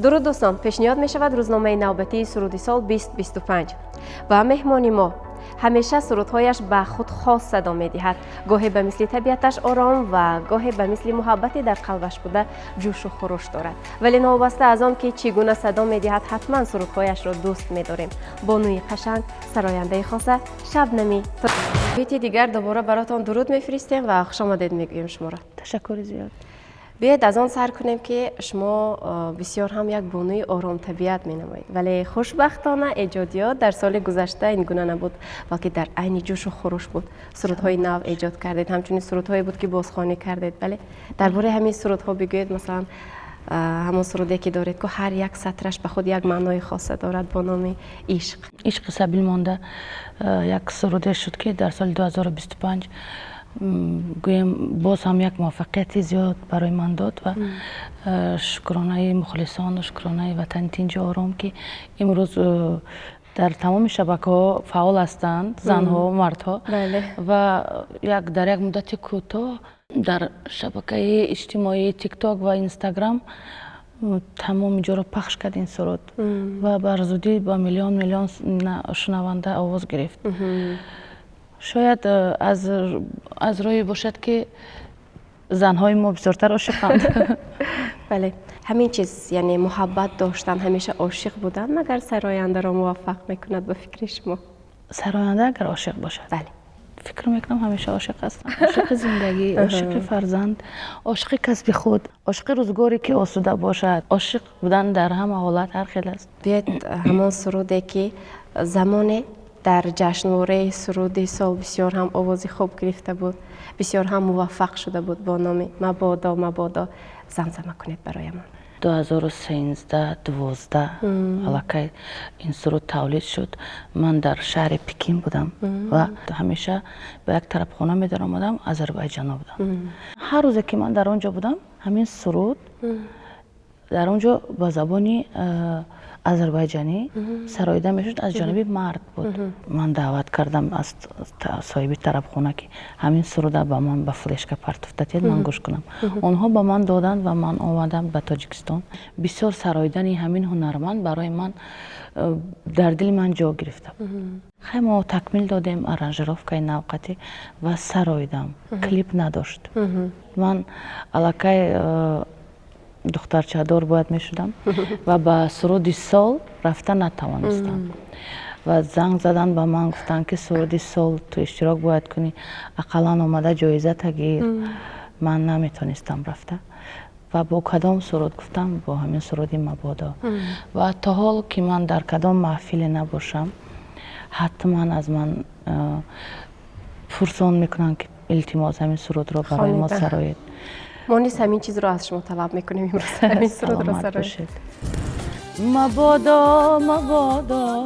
درود دوستان، پیشنهاد می شود روزنامه نوبتی سرودی سال 2025 و مهمان ما همیشه سرودهایش به خود خاص صدا می دهد. گاهی به مثل طبیعتش آرام و گاهی به مثل محبتی در قلبش بوده جوش و خروش دارد. ولی نوابسته از آن که چگونه صدا می دهد حتما سرودهایش را دوست می داریم. بانوی قشنگ، سراینده خاصه، شبنمی. بیتی دیگر دوباره براتان درود می فرستیم و خوش آمدید می گوییم شما را. تشکر زیاد. بیاید از آن سر کنیم که شما بسیار هم یک بانوی آرام طبیعت می نمایید، ولی خوشبختانه ایجادیات در سال گذشته این گونه نبود، بلکه در عین جوش و خروش بود. سرودهای نو ایجاد کردید، همچنین سرودهایی بود که بازخوانی کردید. بله، درباره همین سرودها بگویید. مثلا همون سرودی که دارید که هر یک سطرش به خود یک معنای خاصه دارد با نام عشق. عشق سبیل مانده یک سروده شد که در سال 2025 گویم باز هم یک موفقیت زیاد برای من داد و شکرانه مخلصان و شکرانه وطن تینج آرام که امروز در تمام شبکه ها فعال هستند، زنها و مردها. بله. و در یک مدت کوتاه در شبکه اجتماعی تیک تاک و اینستاگرام تمام جا را پخش کرد این سرود و بر زودی با میلیون شنونده آواز گرفت. شاید از روی باشد که زنهای ما بسیارتر عاشقند. بله، همین چیز یعنی محبت داشتن، همیشه عاشق بودن مگر سراینده را موفق میکند به فکر شما؟ سراینده اگر عاشق باشد، بله، فکر میکنم همیشه عاشق هستم. عاشق زندگی، عاشق فرزند، عاشق کسب خود، عاشق روزگاری که آسوده باشد. عاشق بودن در همه حالت هر خیلی است. بیاید همان سرودی که زمان در جشنواره سرودی سال بسیار هم آوازی خوب گرفته بود، بسیار هم موفق شده بود، با نام مبادا مبادا زمزمه کنید برای من. 2013 12 الکی این سرود تولید شد. من در شهر پکین بودم و همیشه به یک طرف خانه می در آمدم، آذربایجان بودم. هر روز که من در آنجا بودم همین سرود در اونجا با زبانی آذربایجانی سراییده میشد، از جانب مرد بود. من دعوت کردم از صاحب طرف خونه که همین سروده با من به فلشکه پرتفتید من گوش کنم. اونها با من دادند و من آمدم به تاجیکستان. بسیار سراییدن همین هنرمند برای من در دل من جا گرفته. خیلی ما تکمیل دادیم ارانژировکای نوقتی و سراییدم. کلیپ نداشت. من الکی دخترچه دار باید می شدم و با سرودی سال رفتن نتوانستم و زنگ زدن با من گفتن که سرودی سال تو اشتراک باید کنی، اقلا آمده جایزه تگیر. من نمیتونستم رفته و با کدام سرود گفتم با همین سرودی مبادا. و تا حال که من در کدام محفل نباشم حتما از من پرسان میکنن که التماس همین سرود رو برای ما سرایید. ما نیز همین چیز رو از شما طلب میکنیم امروز. همین سرود رو سرایید. مبادا مبادا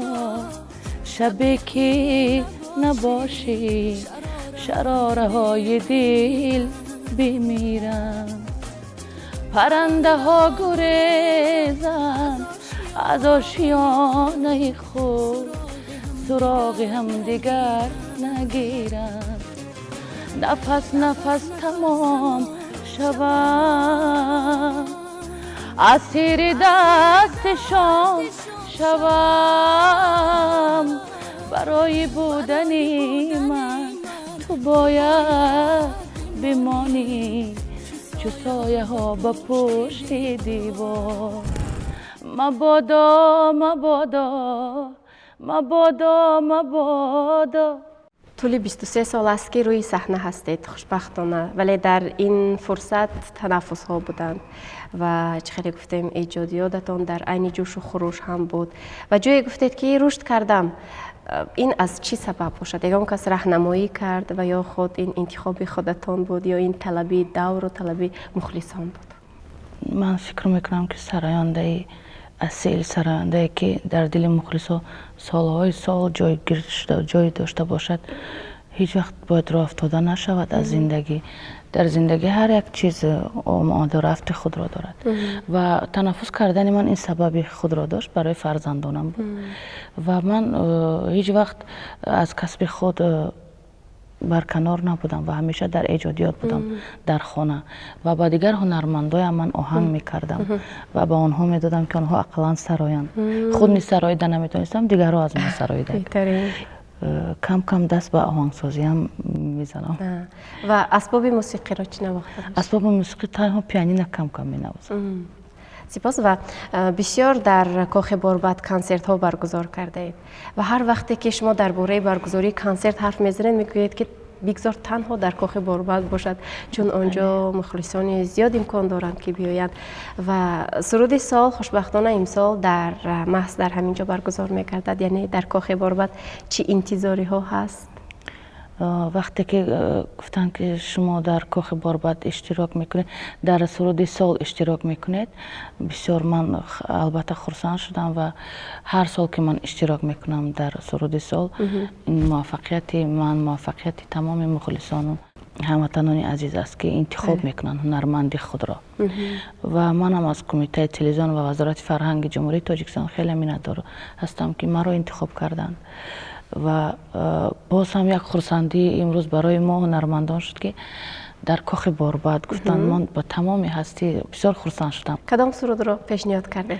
شبی که نباشی، شراره های دل بمیرن، پرنده ها گریزن از آشیانه خود، سراغ هم دیگر نگیرن. نفس نفس تمام شوم، اسیر دستشان شوم. برای بودنی من تو باید بمانی، چو سایه ها با پشت دیوار. مبادا مبادا مبادا مبادا. طول 23 سال است که روی صحنه هستید خوشبختانه، ولی در این فرصت تنفس ها بودند و چه خیلی گفتیم ایجادیاتتان در عین جوش و خروش هم بود و جایی گفتید که رشد کردم. این از چی سبب باشد؟ یگان کس راهنمایی کرد و یا خود این انتخاب خودتان بود یا این طلبی دور و طلبی مخلصان بود؟ من فکر میکنم که سراینده اصیل، سراینده که در دل مخلصا سالهای سال جای داشته باشد هیچ وقت باید راه افتاده نشود از زندگی. در زندگی هر یک چیز آماده رفت خود را دارد و تنفس کردن من این سبب خود را داشت، برای فرزندانم بود و من هیچ وقت از کسب خود برکنار نبودم و همیشه در ایجادیات بودم در خانه و با دیگر هنرمندای من آهنگ میکردم و با آنها میدادم که آنها اقلا سرایند. خود نیز سراییده نمیتونستم، دیگرها از من سراییده. کم کم دست به آهنگسازی هم میزنم. و اسباب موسیقی را چی نواختید؟ اسباب موسیقی تنها پیانین کم کم مینوازم. سپاس. و بسیار در کاخ باربد کنسرت ها برگزار کرده اید و هر وقتی که شما درباره برگزاری کنسرت حرف میزنید میگویید که بگذار تنها در کاخ باربد باشد، چون آنجا مخلصان زیاد امکان دارند که بیایند. و سرود سال خوشبختانه امسال در محض در همینجا برگزار میگردد، یعنی در کاخ باربد چی انتظاری ها هست؟ وقتی که گفتن که شما در کاخ باربد اشتراک میکنید، در سرود سال اشتراک میکنید، بسیار من البته خرسند شدم و هر سال که من اشتراک میکنم در سرود سال این موفقیت من، موفقیت تمام مخلصان هموطنان عزیز است که انتخاب میکنن هنرمند خود را. و منم از کمیته تلویزیون و وزارت فرهنگ جمهوری تاجیکستان خیلی مینتدار هستم که مرا انتخاب کردند و باز هم یک خرسندی امروز برای ما هنرمندان شد که در کاخ باربد گفتن. من با تمام هستی بسیار خرسند شدم. کدام سرود را پیشنهاد کرده؟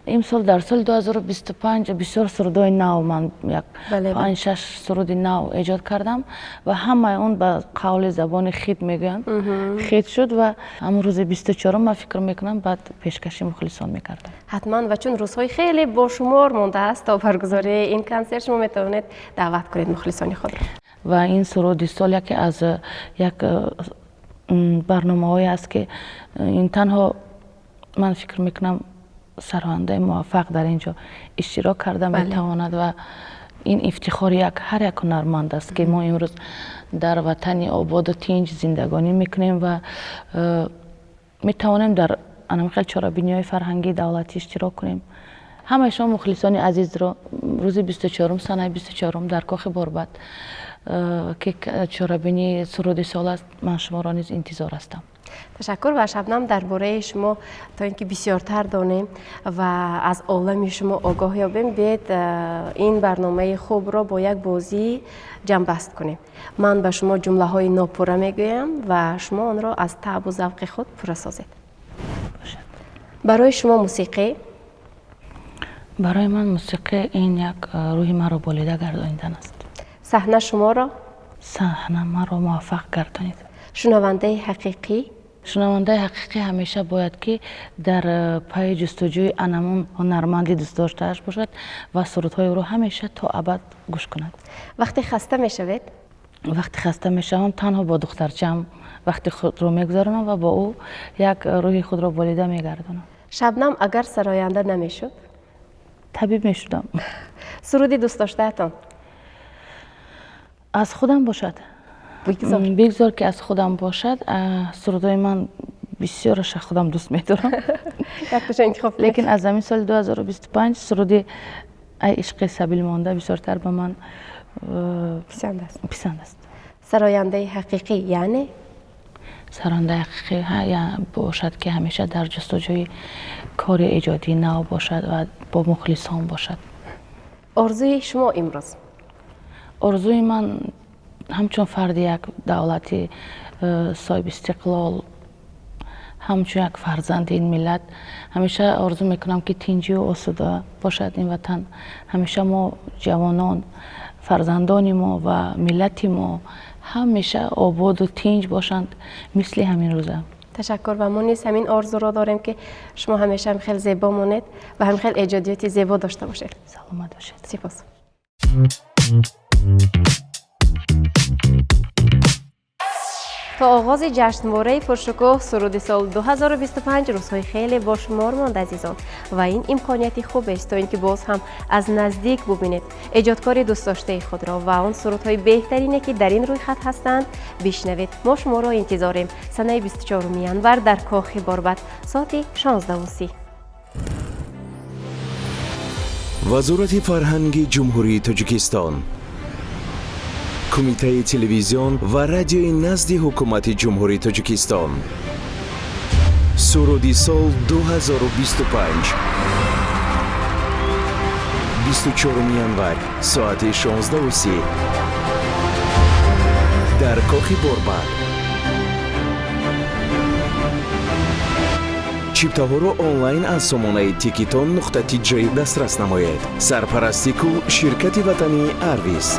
امسال در سال 2025 بسیار سرودای نو من یک 5-6 سرود نو ایجاد کردم و همه اون به قول زبان خیت میگن. خیت شد و همون روز 24 من فکر میکنم بعد پیشکشی مخلصان میکردم. حتما. و چون روزهای خیلی باشمار مونده است تا برگزاری این کنسرت، شما میتوانید دعوت کنید مخلصان خود را. و این سرود سال یکی از یک برنامه‌ای است که این تنها من فکر میکنم سرانده موفق در اینجا اشتراک کرده میتواند و این افتخار هر یک هنرمند است که ما امروز در وطن آباد و تنج زندگانی میکنیم و میتوانیم در انمقل چاره‌بینی‌های فرهنگی دولتی اشتراک کنیم. همه شما مخلصان عزیز را روز 24 سنه 24 در کاخ باربد که چاره‌بینی سرود سال است، من شما را نیز انتظار هستم. تشکر. و شبنم درباره شما تا اینکه بسیارتر دانیم و از عالم شما آگاه یابیم، بیاید این برنامه خوب را با یک بازی جمع بست کنیم. من به شما جمله های ناپوره میگویم و شما آن را از طبع و ذوق خود پوره سازید. برای شما موسیقی؟ برای من موسیقی این یک روح مرا بالیده گردانیدن است. صحنه شما را؟ صحنه مرا موفق گردانید. شنونده حقیقی؟ شنونده حقیقی همیشه باید که در پای جستجوی انمون هنرمندی دوست داشته‌اش باشد و سرودهای او را همیشه تا ابد گوش کند. وقتی خسته میشوید؟ وقتی خسته میشوم تنها با دخترچم وقتی خود را میگذارم و با او یک روح خود را بالیده میگردانم. شبنم اگر سراینده نمیشد؟ طبیب میشدم. سرودی دوست داشته‌تان؟ از خودم باشد. بگذار که از خودم باشد. سرودای من بسیارش خودم دوست می‌دارم. لیکن از همین سال 2025 سرود ای عشق سبیل مانده بسیارتر به من پسند است. سراینده حقیقی یعنی؟ سراینده حقیقی یعنی باشد که همیشه در جستجوی کار ایجادی نو باشد و با مخلصان باشد. آرزوی شما امروز؟ آرزوی من همچون فرد یک دولتی صاحب استقلال، همچون یک فرزند این ملت، همیشه آرزو میکنم که تنجی و آسوده باشد این وطن. همیشه ما جوانان، فرزندان ما و ملت ما همیشه آباد و تنج باشند مثل همین روزه. تشکر. و ما نیز همین آرزو را داریم که شما همیشه هم خیلی زیبا مانید و هم خیلی ایجادیات زیبا داشته باشید. سلامت باشید. سپاس. تا آغاز جشنواره پرشکوه سرود سال 2025 روزهای خیلی باشمار ماند عزیزان و این امکانیتی خوب است تا اینکه باز هم از نزدیک ببینید ایجادکار دوست داشته خود را و آن سرودهای بهترینی که در این روی خط هستند بشنوید. ما شما را انتظاریم سنه 24 ینور در کاخ باربد ساعت 16:30. وزارت فرهنگ جمهوری تاجیکستان، کمیته تلویزیون و رادیوی نزد حکومت جمهوری تاجیکستان، سرود سال 2025 24 ینور ساعت 16:30. дар кохи борбад. чиптаҳоро онлайн аз сомонаи Tikiton.tj дастрас намоед. Сарпарасти кӯ ширкати ватании Арвис.